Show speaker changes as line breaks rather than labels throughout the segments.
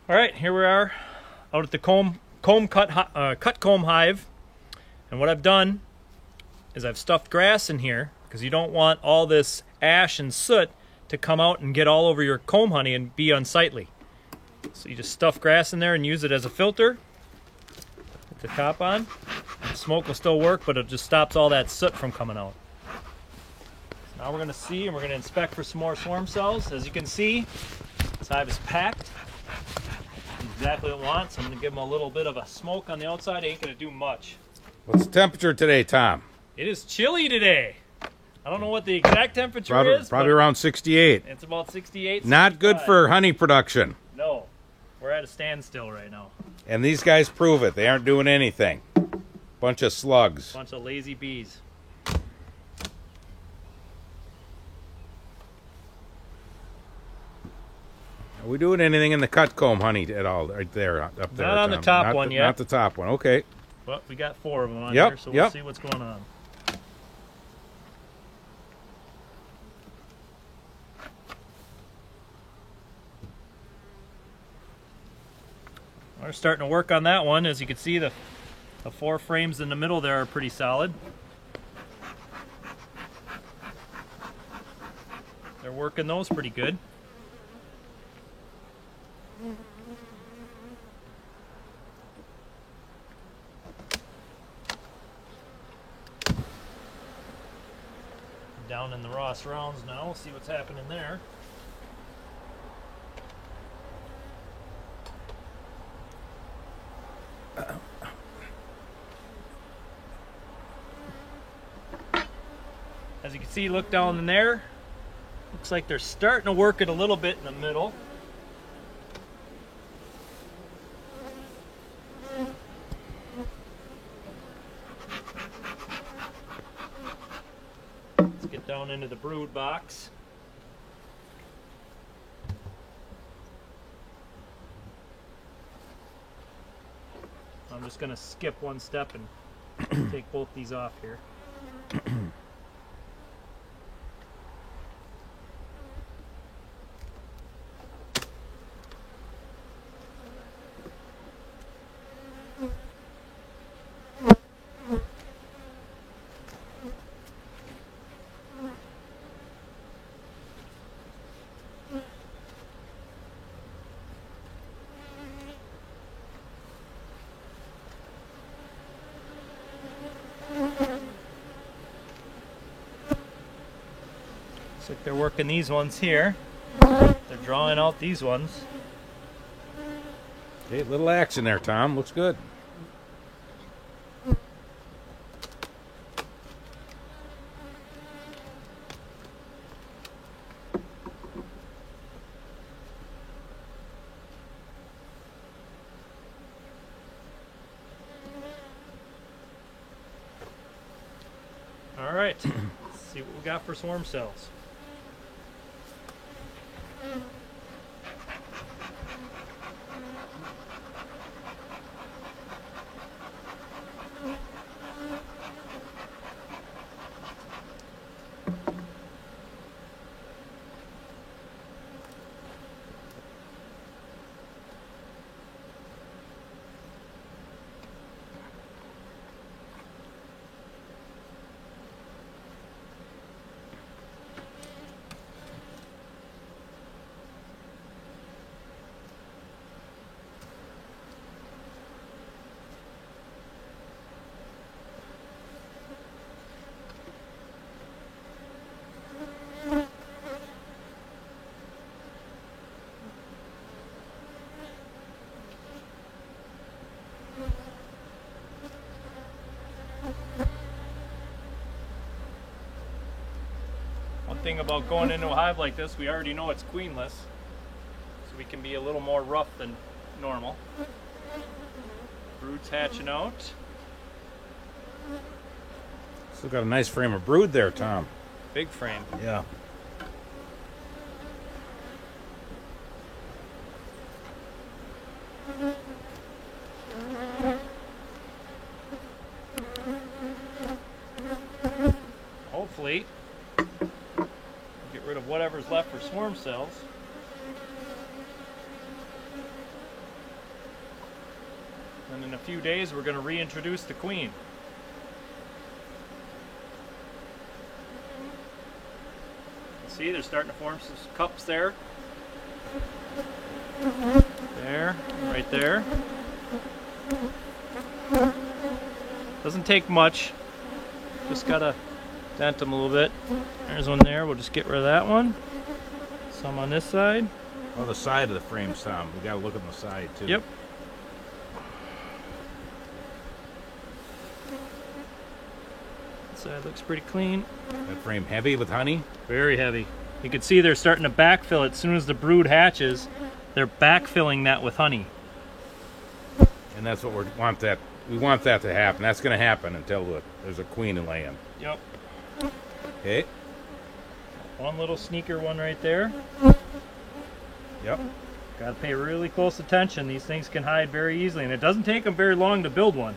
All right, here we are out at the cut comb hive, and what I've done is I've stuffed grass in here because you don't want all this ash and soot to come out and get all over your comb honey and be unsightly. So you just stuff grass in there and use it as a filter. Put the top on. The smoke will still work, but it just stops all that soot from coming out. So now we're going to see, and we're going to inspect for some more swarm cells. As you can see, this hive is packed. Exactly what I want, so I'm going to give them a little bit of a smoke on the outside. Ain't going to do much.
What's the temperature today, Tom?
It is chilly today. I don't know what the exact temperature is.
Probably around 68.
It's about 68.
Not good for honey production.
No. We're at a standstill right now.
And these guys prove it. They aren't doing anything. Bunch of slugs.
Bunch of lazy bees.
Are we doing anything in the cut comb honey at all? Right there, up there.
Not on the top one yet.
Not the top one. Okay.
But we got 4 of them on here, so we'll see what's going on. We're starting to work on that one. As you can see, the 4 frames in the middle there are pretty solid. They're working those pretty good. Down in the Ross rounds now. We'll see what's happening there. As you can see, look down in there. Looks like they're starting to work it a little bit in the middle. Let's get down into the brood box. I'm just going to skip one step and take both these off here. Looks like they're working these ones here. They're drawing out these ones.
Okay, little action there, Tom. Looks good.
All right, let's see what we got for swarm cells. One thing about going into a hive like this, we already know it's queenless, so we can be a little more rough than normal. Brood's hatching out.
Still got a nice frame of brood there, Tom.
Big frame.
Yeah.
Hopefully, get rid of whatever's left for swarm cells. And in a few days, we're going to reintroduce the queen. See, they're starting to form some cups there. There, right there. Doesn't take much. Just gotta dent them a little bit. There's one there. We'll just get rid of that one. Some on this side.
Oh, the side of the frame, Tom. We gotta look on the side too.
Yep. Side looks pretty clean.
That frame heavy with honey?
Very heavy. You can see they're starting to backfill it. As soon as the brood hatches, they're backfilling that with honey.
And that's what we want that to happen. That's going to happen until there's a queen in laying.
Yep.
Okay.
One little sneaker one right there.
Yep.
Got to pay really close attention. These things can hide very easily, and it doesn't take them very long to build one.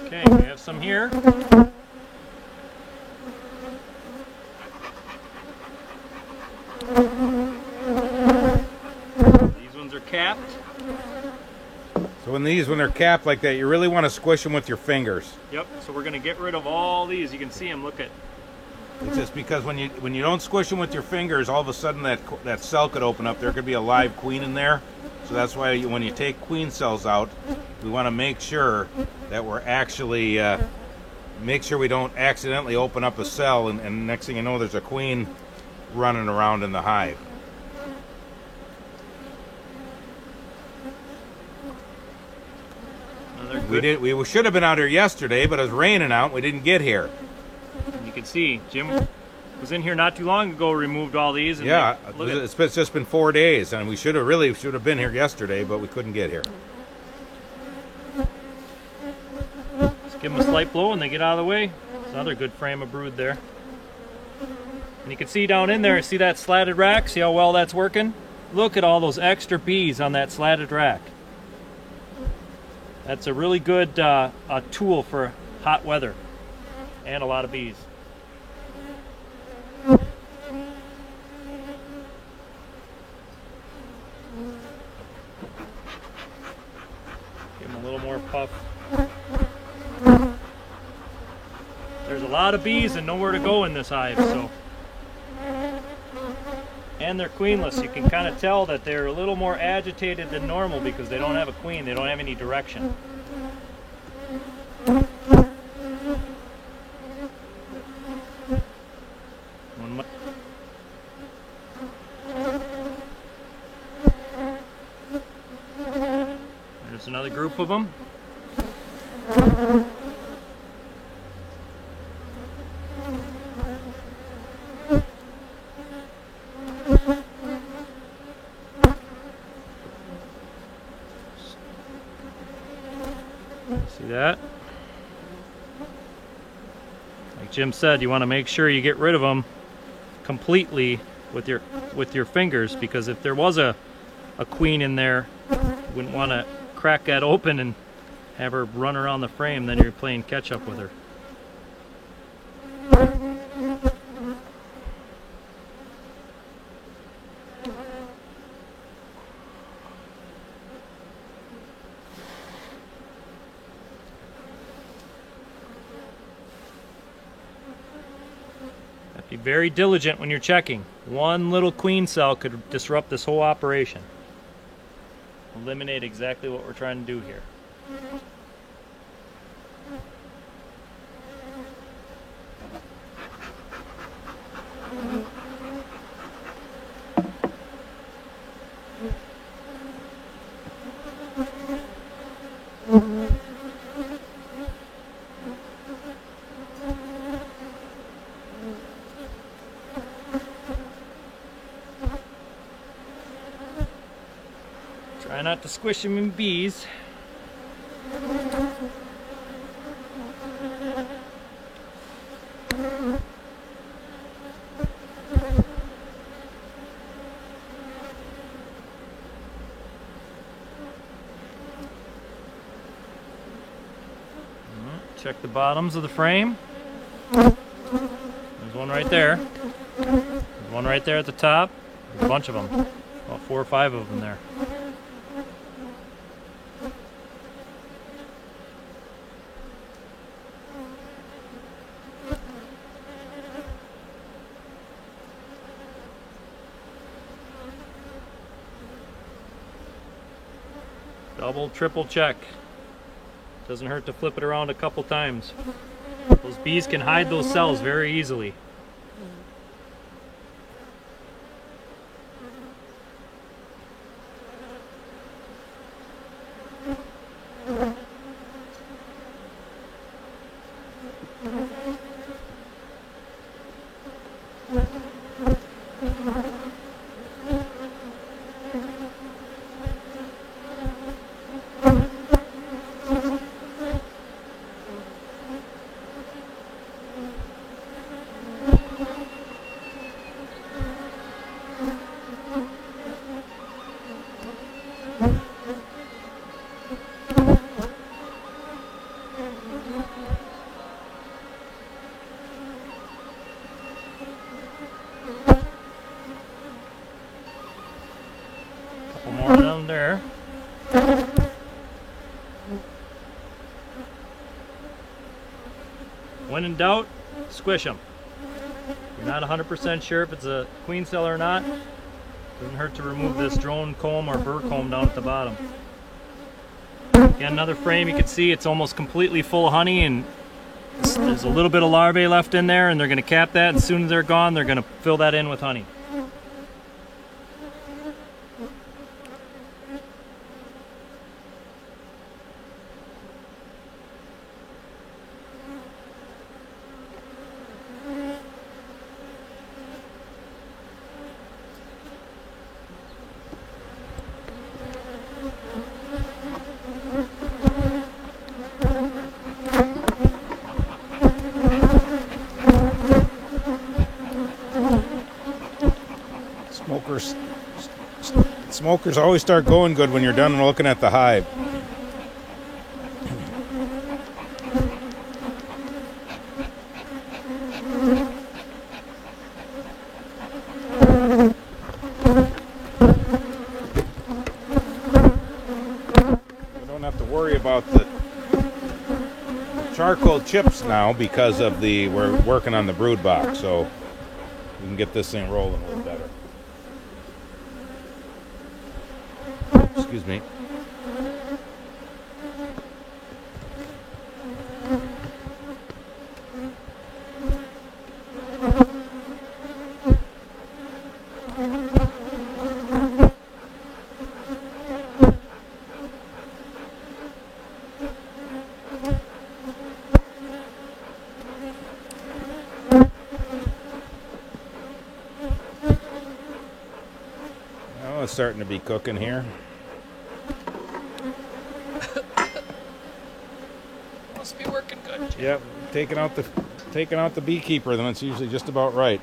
Okay, we have some here. These ones are capped.
So when they're capped like that, you really want to squish them with your fingers.
Yep, so we're going to get rid of all these. You can see them, look at.
It's just because when you don't squish them with your fingers, all of a sudden that cell could open up. There could be a live queen in there. So that's why when you take queen cells out, we want to make sure that we're actually make sure we don't accidentally open up a cell, and next thing you know, there's a queen running around in the hive. We should have been out here yesterday, but it was raining out. And we didn't get here.
And you can see Jim was in here not too long ago. Removed all these. And
yeah, it's just been 4 days, and we should have been here yesterday, but we couldn't get here.
Just give them a slight blow, and they get out of the way. It's another good frame of brood there. And you can see down in there. See that slatted rack? See how well that's working? Look at all those extra bees on that slatted rack. That's a really good tool for hot weather and a lot of bees. Give them a little more puff. There's a lot of bees and nowhere to go in this hive, so. And they're queenless. You can kind of tell that they're a little more agitated than normal because they don't have a queen. They don't have any direction. There's another group of them. See that? Like Jim said, you want to make sure you get rid of them completely with your fingers, because if there was a queen in there, you wouldn't want to crack that open and have her run around the frame. Then you're playing catch up with her. Be very diligent when you're checking. One little queen cell could disrupt this whole operation. Eliminate exactly what we're trying to do here. Try not to squish them in bees. Check the bottoms of the frame. There's one right there. There's one right there at the top. There's a bunch of them. About 4 or 5 of them there. Double, triple check. Doesn't hurt to flip it around a couple times. Those bees can hide those cells very easily. Couple more down there. When in doubt, squish them. You're not 100% sure if it's a queen cell or not. Doesn't hurt to remove this drone comb or burr comb down at the bottom. Again, another frame, you can see it's almost completely full of honey, and there's a little bit of larvae left in there, and they're going to cap that, and as soon as they're gone, they're going to fill that in with honey.
Smokers always start going good when you're done looking at the hive. We don't have to worry about the charcoal chips now because of we're working on the brood box, so we can get this thing rolling a little better. Excuse me. Now it's starting to be cooking here.
Must be working good.
Yep, taking out the beekeeper, then it's usually just about right.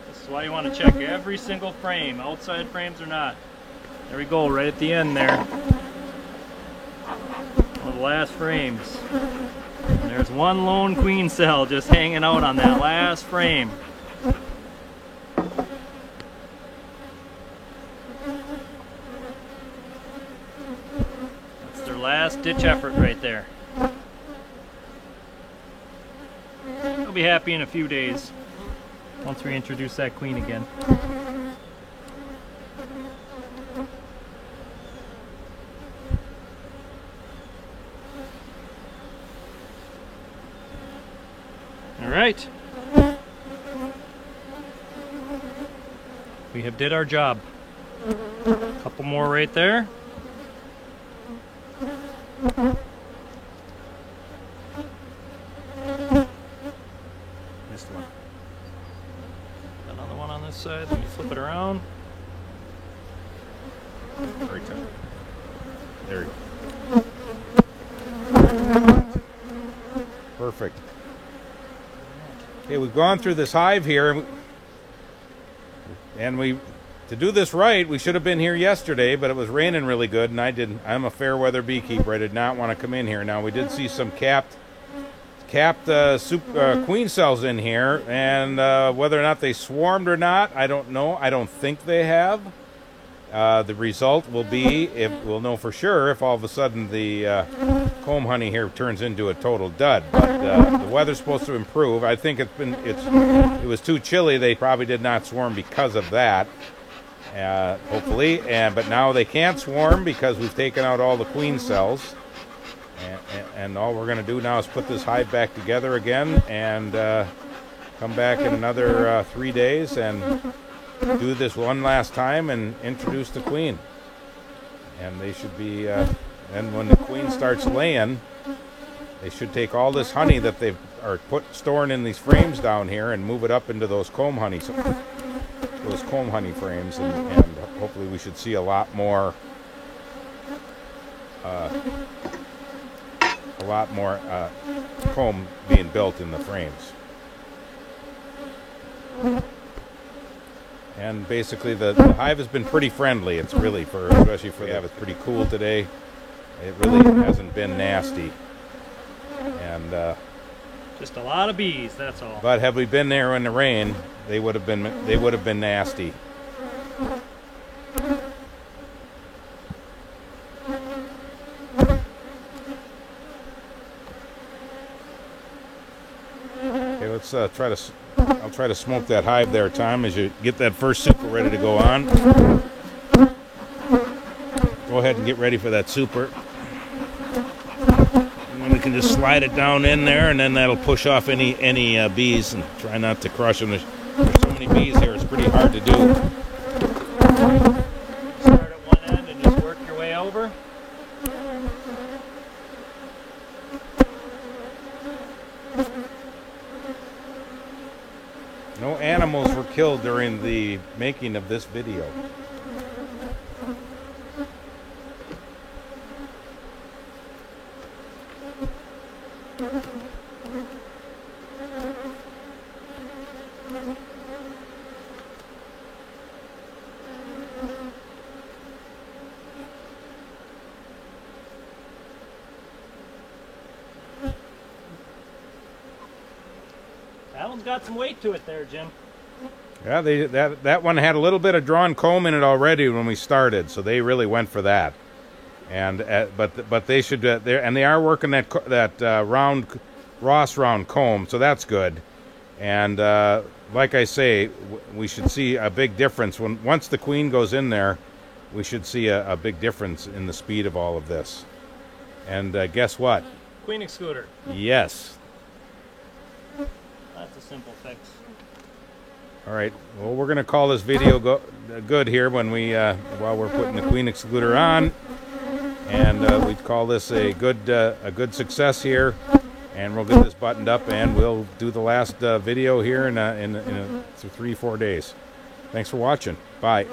That's why you want to check every single frame, outside frames or not. There we go, right at the end there. One of the last frames. And there's one lone queen cell just hanging out on that last frame. That's their last ditch effort right there. They'll be happy in a few days once we introduce that queen again. All right. We have did our job. Couple more right there. Missed one. Another one on this side. Let me flip it around.
Right there. There you go. Perfect. Okay, we've gone through this hive here, and to do this right, we should have been here yesterday, but it was raining really good, and I'm a fair weather beekeeper. I did not want to come in here. Now, we did see some capped queen cells in here, and whether or not they swarmed or not, I don't know. I don't think they have. The result will be, we'll know for sure if all of a sudden the comb honey here turns into a total dud. But the weather's supposed to improve. I think it was too chilly. They probably did not swarm because of that. Hopefully, but now they can't swarm because we've taken out all the queen cells. And all we're going to do now is put this hive back together again and come back in another 3 days and do this one last time and introduce the queen. And they should be, and when the queen starts laying, they should take all this honey that they are storing in these frames down here and move it up into those comb honey frames, and hopefully we should see a lot more comb being built in the frames. And basically the hive has been pretty friendly. It's really, especially for it's pretty cool today. It really hasn't been nasty. And
just a lot of bees, that's all.
But had we been there in the rain, they would have been nasty. Okay, let's I'll try to smoke that hive there, Tom, as you get that first super ready to go on. Go ahead and get ready for that super. And then we can just slide it down in there, and then that'll push off any bees, and try not to crush them. There's so many bees here, it's pretty hard to do.
Start at one end and just work your way over.
No animals were killed during the making of this video.
That one's got some weight to it there, Jim.
Yeah, that one had a little bit of drawn comb in it already when we started, so they really went for that. And but they should they are working that round Ross round comb, so that's good. And like I say, we should see a big difference once the queen goes in there. We should see a big difference in the speed of all of this. And guess what?
Queen excluder.
Yes.
That's a simple fix.
All right. Well, we're going to call this video good here when while we're putting the queen excluder on, and we call this a good success here. And we'll get this buttoned up, and we'll do the last video here in 3-4 days. Thanks for watching. Bye.